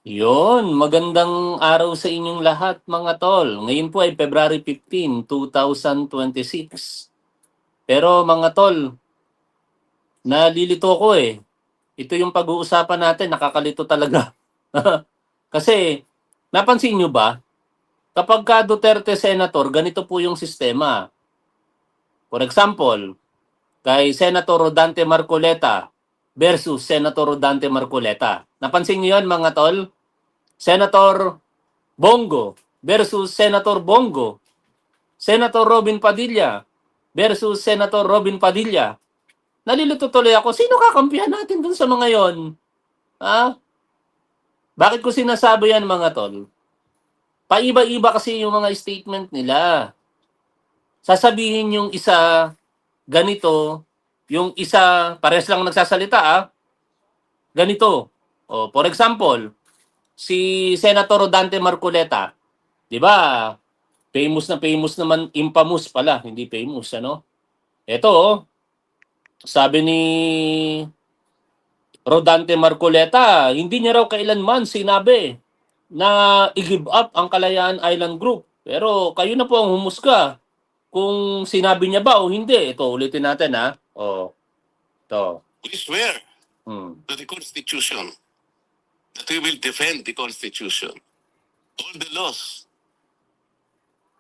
Yon, magandang araw sa inyong lahat mga tol. Ngayon po ay February 15, 2026. Pero mga tol, nalilito ko eh. Ito yung pag-uusapan natin, nakakalito talaga. Kasi, napansin nyo ba, kapag ka Duterte Senator, ganito po yung sistema. For example, kay Senator Rodante Marcoleta versus Senator Rodante Marcoleta. Napansin nyo yan mga tol? Senator Bongo versus Senator Bongo. Senator Robin Padilla versus Senator Robin Padilla. Nalilito tuloy ako, sino kakampihan natin dun sa mga yon? Ha? Bakit ko sinasabi yan mga tol? Paiba-iba kasi yung mga statement nila. Sasabihin yung isa ganito, yung isa pares lang nagsasalita ganito. O, for example, si Senator Rodante Marcoleta, 'di ba? Famous naman, infamous pala, hindi famous ano. Ito, sabi ni Rodante Marcoleta, hindi niya raw kailanman sinabi na i-give up ang Kalayaan Island Group. Pero kayo na po ang humusga kung sinabi niya ba o hindi. Ito, ulitin natin O, ito. We swear Hmm. to the Constitution that we will defend the Constitution, all the laws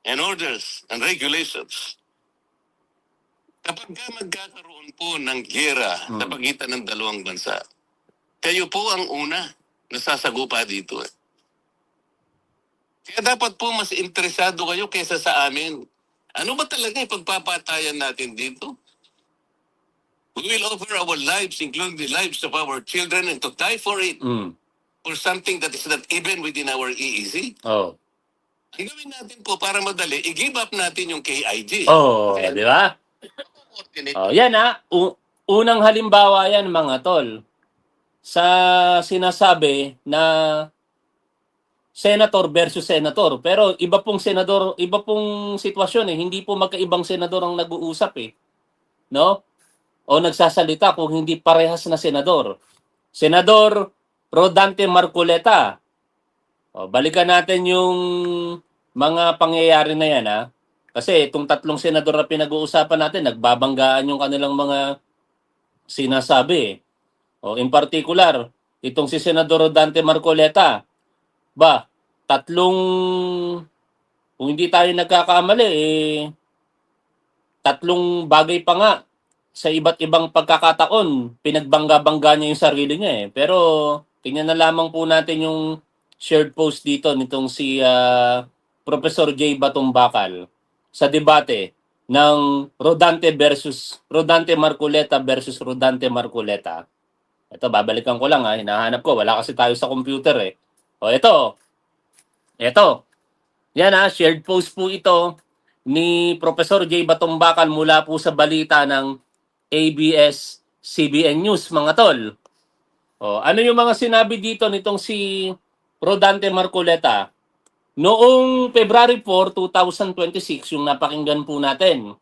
and orders and regulations. Kapag magkakaroon po ng giyera sa pagitan ng dalawang bansa, kayo po ang una na sasagupa dito. Kaya dapat po mas interesado kayo kaysa sa amin. Ano ba talaga ipagpapatayan natin dito? We will offer our lives, including the lives of our children, and to die for it. For something that is not even within our EEZ. Oh. Ang gawin natin po para madali, i-give up natin yung KIG. Oh, di ba? Oh, yan unang halimbawa yan mga tol sa sinasabi na senator versus senator. Pero iba pong senador, iba pong sitwasyon eh. Hindi po magkaibang senador ang nag-uusap eh. No? O nagsasalita kung hindi parehas na senador. Senador Rodante Marcoleta. O, balikan natin yung mga pangyayari na yan Kasi itong tatlong senador na pinag-uusapan natin, nagbabanggaan yung kanilang mga sinasabi. O, in particular, itong si Senador Rodante Marcoleta, tatlong, kung hindi tayo nagkakamali, tatlong bagay pa nga sa iba't ibang pagkakataon, pinagbangga-bangga niya yung sarili niya Pero, tingnan na lamang po natin yung shared post dito nitong si Professor J. Batong Bakal sa debate ng Rodante Marcoleta versus Rodante Marcoleta. Ito, babalikan ko lang hinahanap ko. Wala kasi tayo sa computer O, ito. Yan shared post po ito ni Professor J. Batong Bakal mula po sa balita ng ABS-CBN News, mga tol. O, ano yung mga sinabi dito nitong si Rodante Marcoleta? Noong February 4, 2026, yung napakinggan po natin,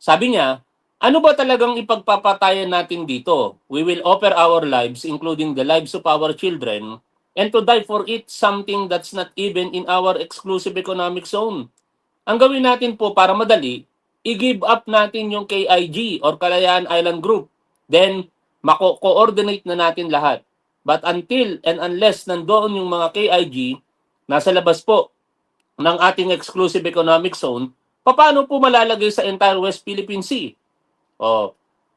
sabi niya, ano ba talagang ipagpapatayan natin dito? We will offer our lives, including the lives of our children, and to die for it, something that's not even in our exclusive economic zone. Ang gawin natin po para madali, i-give up natin yung KIG or Kalayaan Island Group. Then, mako-coordinate na natin lahat. But until and unless nandoon yung mga KIG, nasa labas po ng ating exclusive economic zone, paano po malalagay sa entire West Philippine Sea?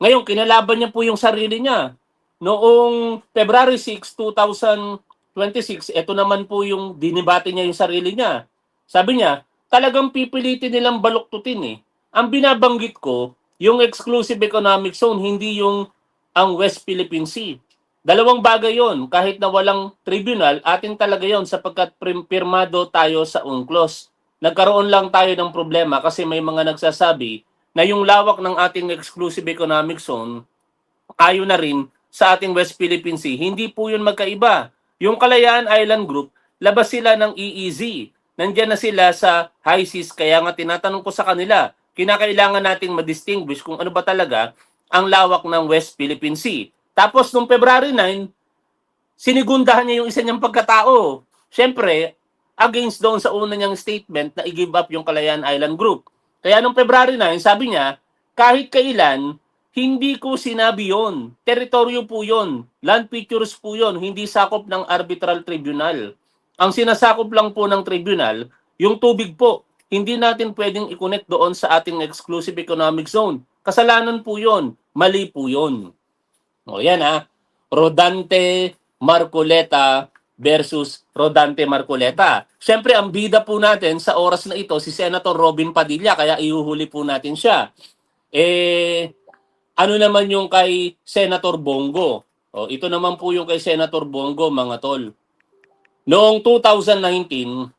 Ngayon, kinalaban niya po yung sarili niya. Noong February 6, 2026, ito naman po yung dinibate niya yung sarili niya. Sabi niya, talagang pipilitin nilang baluktutin Ang binabanggit ko, yung exclusive economic zone, hindi yung ang West Philippine Sea. Dalawang bagay yon. Kahit na walang tribunal, atin talaga yon sapagkat pirmado tayo sa UNCLOS. Nagkaroon lang tayo ng problema kasi may mga nagsasabi na yung lawak ng ating exclusive economic zone ayon na rin sa ating West Philippine Sea. Hindi po yun magkaiba. Yung Kalayaan Island Group, labas sila ng EEZ. Nandiyan na sila sa high seas. Kaya nga tinatanong ko sa kanila, kinakailangan nating ma-distinguish kung ano ba talaga ang lawak ng West Philippine Sea. Tapos nung February 9, sinigundahan niya yung isa niyang pagkatao. Siyempre, against doon sa una niyang statement na i-give up yung Kalayaan Island Group. Kaya noong February 9, sabi niya, kahit kailan, hindi ko sinabi yon. Teritoryo po yon. Land features po yon. Hindi sakop ng arbitral tribunal. Ang sinasakop lang po ng tribunal, yung tubig po. Hindi natin pwedeng i-connect doon sa ating exclusive economic zone. Kasalanan po yon. Mali po yon. O yan ha. Rodante Marcoleta versus Rodante Marcoleta. Siyempre, ang bida po natin sa oras na ito, si Senator Robin Padilla, kaya ihuhuli po natin siya. Ano naman yung kay Senator Bongo? O, ito naman po yung kay Senator Bongo, mga tol. Noong 2019,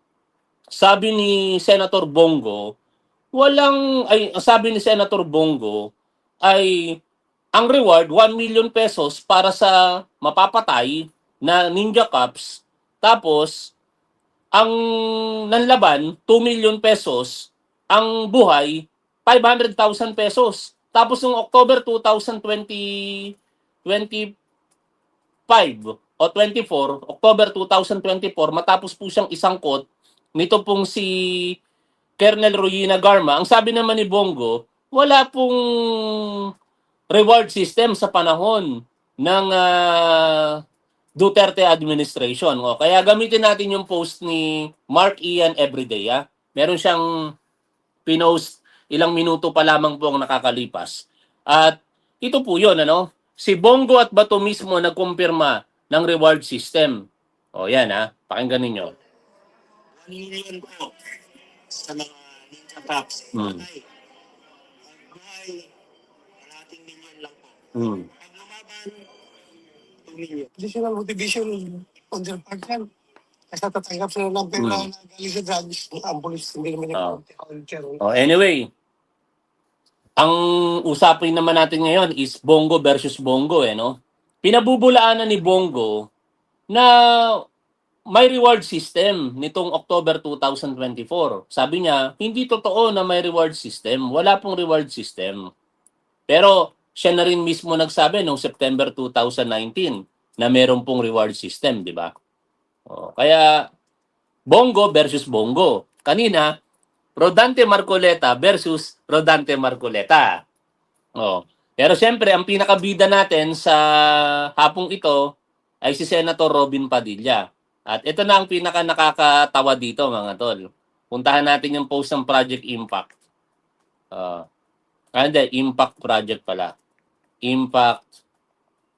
sabi ni Senator Bongo, sabi ni Senator Bongo, ay ang reward, 1 million pesos para sa mapapatay na Ninja Cups. Tapos, ang nanlaban, 2 million pesos. Ang buhay, 500,000 pesos. Tapos, noong October 2025 o 24, October 2024, matapos po siyang isangkot, nito pong si Colonel Royina Garma, ang sabi naman ni Bongo, wala pong reward system sa panahon ng Duterte administration. O, kaya gamitin natin yung post ni Mark Ian Everyday. Meron siyang pinost ilang minuto pa lamang po ang nakakalipas. At ito po yun, ano? Si Bongo at Bato mismo nagkumpirma ng reward system. O yan pakinggan ninyo. 1 million po sa mga Ninja Cups. Patay. Buhay, kalahating million lang po. Pag lumaban, 2 million. Additional motivation on their part yan. Kasi tatanggap sila ng pera na galing sa drugs. Ang police hindi naman yung Anyway, ang usapin naman natin ngayon is Bongo versus Bongo, no? Pinabubulaanan ni Bongo na may reward system nitong October 2024. Sabi niya, hindi totoo na may reward system. Wala pong reward system. Pero siya na rin mismo nagsabi noong September 2019 na meron pong reward system, di ba? Kaya Bongo versus Bongo. Kanina, Rodante Marcoleta versus Rodante Marcoleta. Pero siyempre, ang pinakabida natin sa hapong ito ay si Senator Robin Padilla. At ito na ang pinaka nakakatawa dito, mga tol. Puntahan natin yung post ng Project Impact. Impact Project pala. Impact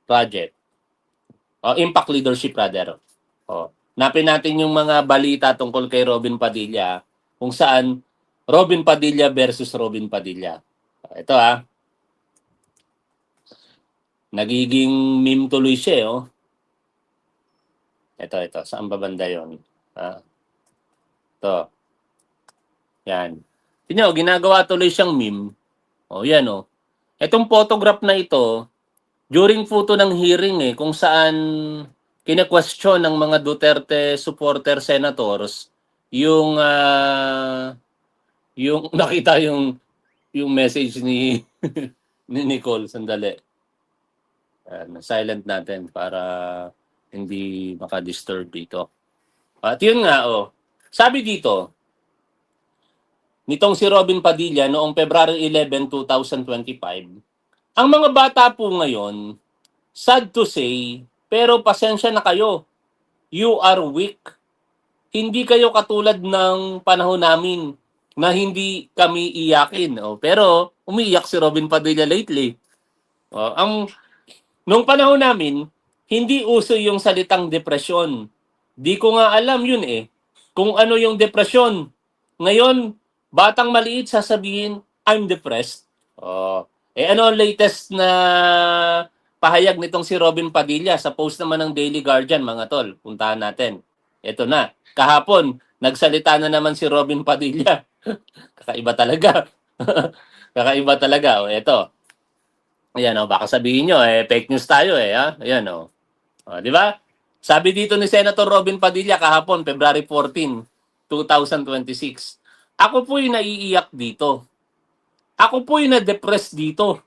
Project. Impact Leadership rather. Napin natin yung mga balita tungkol kay Robin Padilla kung saan Robin Padilla versus Robin Padilla. Ito nagiging meme tuloy siya Ito. Saan ba banda yun? Ito. Yan. Tingnan ginagawa tuloy siyang meme. Yan Itong photograph na ito, during photo ng hearing kung saan kine-question ng mga Duterte supporter senators yung nakita yung message ni ni Nicole sandali. Silent natin para hindi maka-disturb dito. At yun nga sabi dito nitong si Robin Padilla noong February 11, 2025, ang mga bata po ngayon, sad to say, pero pasensya na kayo. You are weak. Hindi kayo katulad ng panahon namin na hindi kami iyakin. Pero umiiyak si Robin Padilla lately. Nung panahon namin, hindi uso yung salitang depresyon. Di ko nga alam yun kung ano yung depresyon. Ngayon, batang maliit sasabihin, I'm depressed. Ano ang latest na pahayag nitong si Robin Padilla sa post naman ng Daily Guardian, mga tol? Puntahan natin. Ito na. Kahapon, nagsalita na naman si Robin Padilla. Kakaiba talaga. Kakaiba talaga. Ito. Ayan baka sabihin nyo, fake news tayo Ayan di ba? Sabi dito ni Senator Robin Padilla kahapon, February 14, 2026. Ako po'y naiiyak dito. Ako po'y na-depress dito.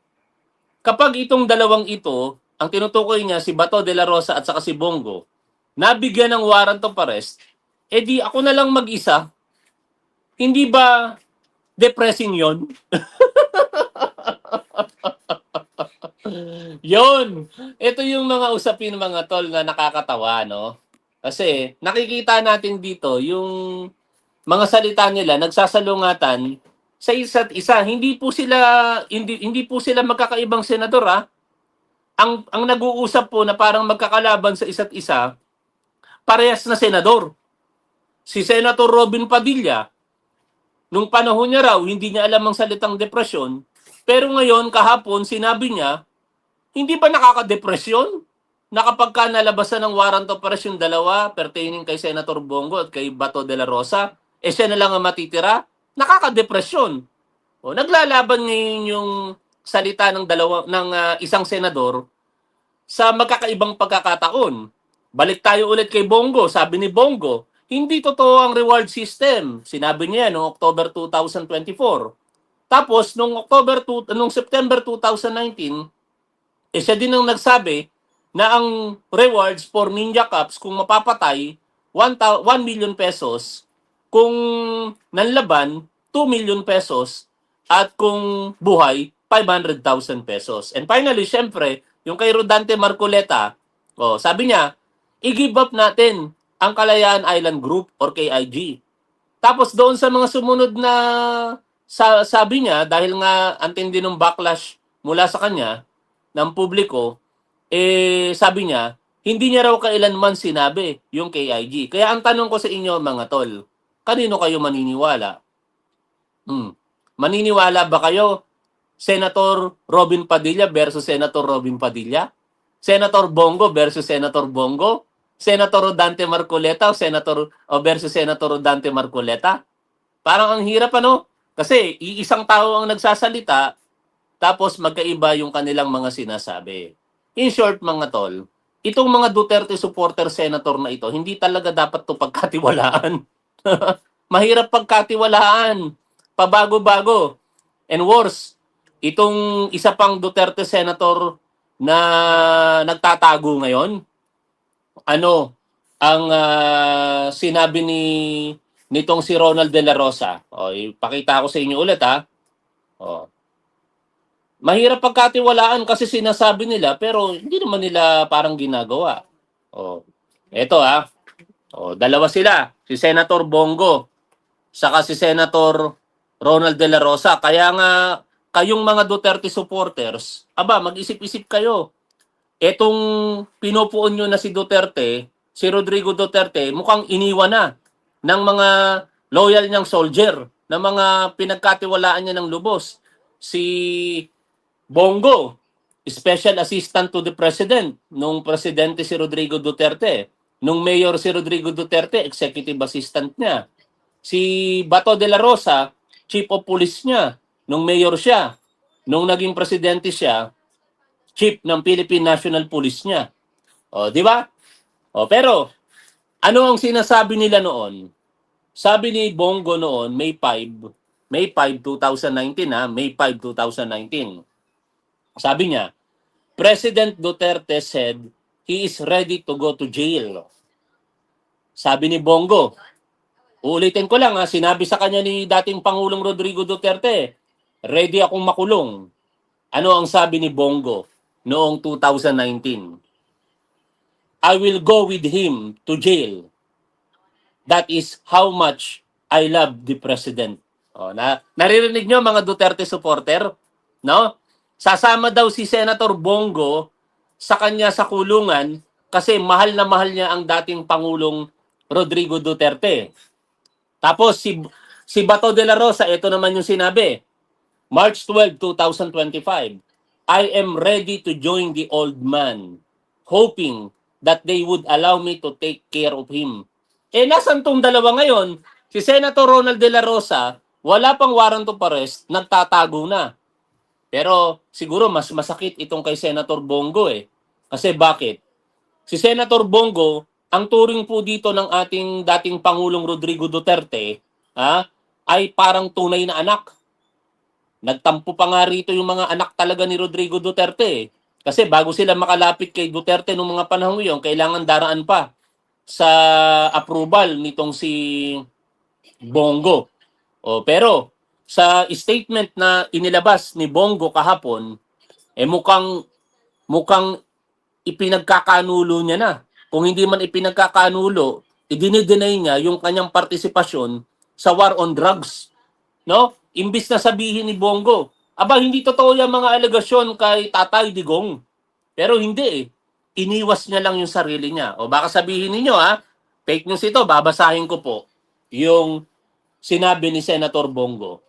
Kapag itong dalawang ito ang tinutukoy niya si Bato de la Rosa at saka si Bongo, nabigyan ng warrant of arrest, di ako na lang mag-isa. Hindi ba depressing yon? Yon. Ito yung mga usapin mga tol na nakakatawa, no? Kasi nakikita natin dito yung mga salita nila nagsasalungatan sa isa't isa. Hindi po sila magkakaibang senador, ah. Ang nag-uusap po na parang magkakalaban sa isa't isa, parehas na senador. Si Senator Robin Padilla, nung panahon niya raw, hindi niya alam ang salitang depresyon, pero ngayon, kahapon, sinabi niya, hindi ba nakaka-depresyon na kapag ka nalabasan ng warrant of arrest yung dalawa pertaining kay Senator Bongo at kay Bato de la Rosa, siya na lang ang matitira? Nakaka-depresyon. O, naglalaban ngayon yung salita ng isang senador sa magkakaibang pagkakataon. Balik tayo ulit kay Bongo. Sabi ni Bongo, hindi totoo ang reward system. Sinabi niya noong October 2024. Tapos, nung September 2019, siya din ang nagsabi na ang rewards for Ninja Cups kung mapapatay, 1 million pesos, kung nanlaban, 2 million pesos, at kung buhay, 500,000 pesos. And finally, syempre, yung kay Rodante Marcoleta, sabi niya, i-give up natin ang Kalayaan Island Group or KIG. Tapos doon sa mga sumunod na sabi niya, dahil nga antindi ng backlash mula sa kanya, ng publiko, sabi niya, hindi niya raw kailanman sinabi yung KIG. Kaya ang tanong ko sa inyo mga tol, kanino kayo maniniwala? Maniniwala ba kayo Senator Robin Padilla versus Senator Robin Padilla? Senator Bongo versus Senator Bongo? Senator Rodante Marcoleta versus Senator Rodante Marcoleta? Parang ang hirap, ano? Kasi iisang tao ang nagsasalita, tapos magkaiba yung kanilang mga sinasabi. In short, mga tol, itong mga Duterte supporter senator na ito, hindi talaga dapat to pagkatiwalaan. Mahirap pagkatiwalaan. Pabago-bago. And worse, itong isa pang Duterte senator na nagtatago ngayon, ang sinabi nitong si Ronald de la Rosa. Ipakita ko sa inyo ulit, ha. Mahirap pagkatiwalaan kasi sinasabi nila pero hindi naman nila parang ginagawa. Eto, ha. Dalawa sila, si Senator Bongo saka si Senator Ronald de la Rosa. Kaya nga kayong mga Duterte supporters, mag-isip-isip kayo. Etong pinupuon nyo na si Duterte, si Rodrigo Duterte, mukhang iniwan na ng mga loyal niyang soldier, ng mga pinagkatiwalaan niya ng lubos. Si Bongo, Special Assistant to the President, nung Presidente si Rodrigo Duterte. Nung Mayor si Rodrigo Duterte, Executive Assistant niya. Si Bato de la Rosa, Chief of Police niya, nung Mayor siya. Nung naging Presidente siya, Chief ng Philippine National Police niya. Di ba? Pero, ano ang sinasabi nila noon? Sabi ni Bongo noon, May 5, 2019, May 5, 2019. Sabi niya, President Duterte said he is ready to go to jail. Sabi ni Bongo, uulitin ko lang, sinabi sa kanya ni dating Pangulong Rodrigo Duterte, ready akong makulong. Ano ang sabi ni Bongo noong 2019? I will go with him to jail. That is how much I love the President. Naririnig nyo mga Duterte supporter? No? Sasama daw si Senator Bongo sa kanya sa kulungan kasi mahal na mahal niya ang dating Pangulong Rodrigo Duterte. Tapos si Bato de la Rosa, ito naman yung sinabi. March 12, 2025. I am ready to join the old man, hoping that they would allow me to take care of him. Nasan tong dalawa ngayon? Si Senator Ronald de la Rosa, wala pang warrant of arrest, nagtatago na. Pero siguro mas masakit itong kay Senator Bongo Kasi bakit? Si Senator Bongo, ang turing po dito ng ating dating Pangulong Rodrigo Duterte, ay parang tunay na anak. Nagtampo pa nga rito yung mga anak talaga ni Rodrigo Duterte. Kasi bago sila makalapit kay Duterte noong mga panahon yun, kailangan daraan pa sa approval nitong si Bongo. Pero sa statement na inilabas ni Bongo kahapon, mukhang ipinagkakanulo niya na. Kung hindi man ipinagkakanulo, idinideny niya yung kanyang partisipasyon sa war on drugs. No? Imbis na sabihin ni Bongo, aba, hindi totoo yung mga alegasyon kay Tatay Digong. Pero hindi eh. Iniwas niya lang yung sarili niya. O baka sabihin niyo fake news ito, babasahin ko po yung sinabi ni Senator Bongo.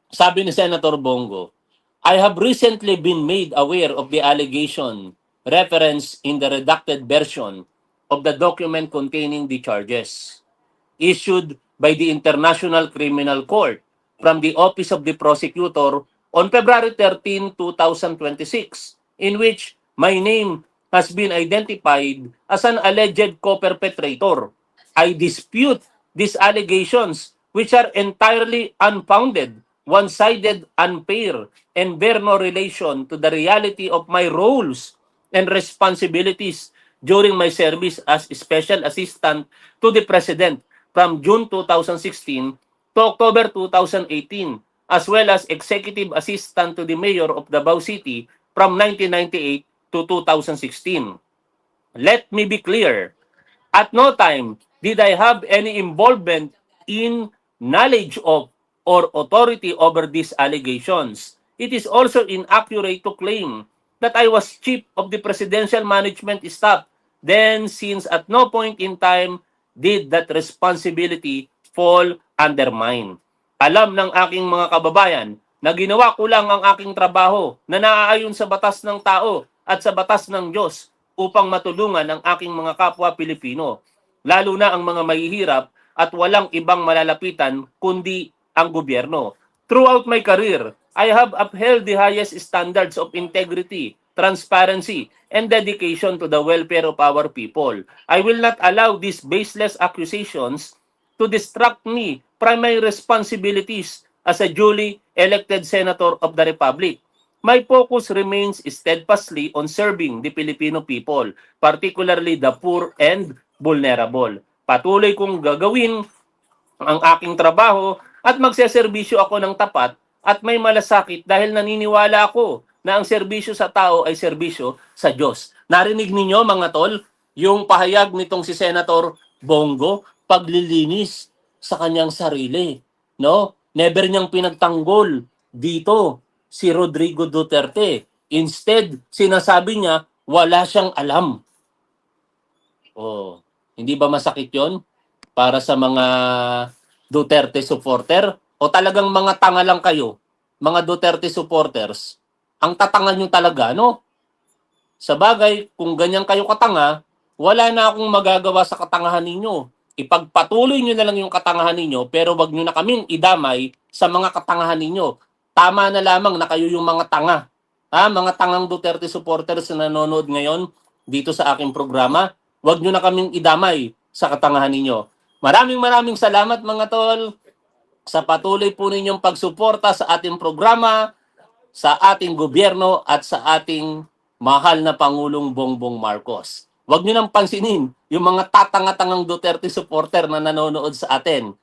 Sabi ni Senator Bongo, I have recently been made aware of the allegation referenced in the redacted version of the document containing the charges issued by the International Criminal Court from the Office of the Prosecutor on February 13, 2026, in which my name has been identified as an alleged co-perpetrator. I dispute these allegations, which are entirely unfounded, one-sided, unfair, and bear no relation to the reality of my roles and responsibilities during my service as Special Assistant to the President from June 2016 to October 2018, as well as Executive Assistant to the Mayor of Davao City from 1998 to 2016. Let me be clear, at no time did I have any involvement in knowledge of or authority over these allegations. It is also inaccurate to claim that I was chief of the presidential management staff then, since at no point in time did that responsibility fall under mine. Alam ng aking mga kababayan na ginawa ko lang ang aking trabaho na naaayon sa batas ng tao at sa batas ng Diyos upang matulungan ang aking mga kapwa Pilipino, lalo na ang mga mahihirap at walang ibang malalapitan kundi ang gobyerno. Throughout my career, I have upheld the highest standards of integrity, transparency, and dedication to the welfare of our people. I will not allow these baseless accusations to distract me from my responsibilities as a duly elected senator of the Republic. My focus remains steadfastly on serving the Filipino people, particularly the poor and vulnerable. Patuloy kong gagawin ang aking trabaho at magseserbisyo ako ng tapat at may malasakit dahil naniniwala ako na ang serbisyo sa tao ay serbisyo sa Diyos. Narinig ninyo mga tol, yung pahayag nitong si Senator Bongo, paglilinis sa kanyang sarili. No? Never niyang pinagtanggol dito si Rodrigo Duterte. Instead, sinasabi niya, wala siyang alam. Hindi ba masakit yon para sa mga Duterte supporter? O talagang mga tanga lang kayo, mga Duterte supporters? Ang tatangan nyo talaga, no? Sa bagay, kung ganyan kayo katanga, wala na akong magagawa sa katangahan ninyo. Ipagpatuloy nyo na lang yung katangahan ninyo, pero wag nyo na kaming idamay sa mga katangahan ninyo. Tama na lamang na kayo yung mga tanga. Mga tangang Duterte supporters na nanonood ngayon dito sa aking programa, wag nyo na kaming idamay sa katangahan ninyo. Maraming salamat mga tol sa patuloy po ninyong pagsuporta sa ating programa, sa ating gobyerno at sa ating mahal na Pangulong Bongbong Marcos. Huwag nyo nang pansinin yung mga tatanga-tangang Duterte supporter na nanonood sa atin.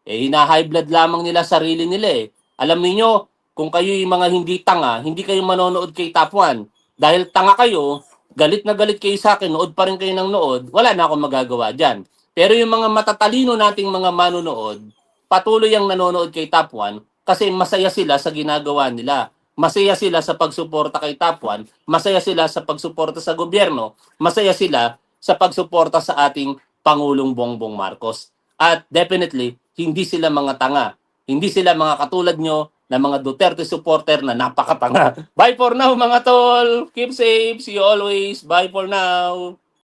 Hina-high blood lamang nila sarili nila . Alam niyo, kung kayo yung mga hindi tanga, hindi kayo manonood kay Top 1. Dahil tanga kayo, galit na galit kayo sa akin, nood pa rin kayo ng nood, wala na akong magagawa dyan. Pero yung mga matatalino nating mga manonood, patuloy ang nanonood kay Top 1 kasi masaya sila sa ginagawa nila. Masaya sila sa pagsuporta kay Top 1, masaya sila sa pagsuporta sa gobyerno, masaya sila sa pagsuporta sa ating Pangulong Bongbong Marcos. At definitely, hindi sila mga tanga. Hindi sila mga katulad nyo na mga Duterte supporter na napakatanga. Bye for now mga tol! Keep safe! See you always! Bye for now!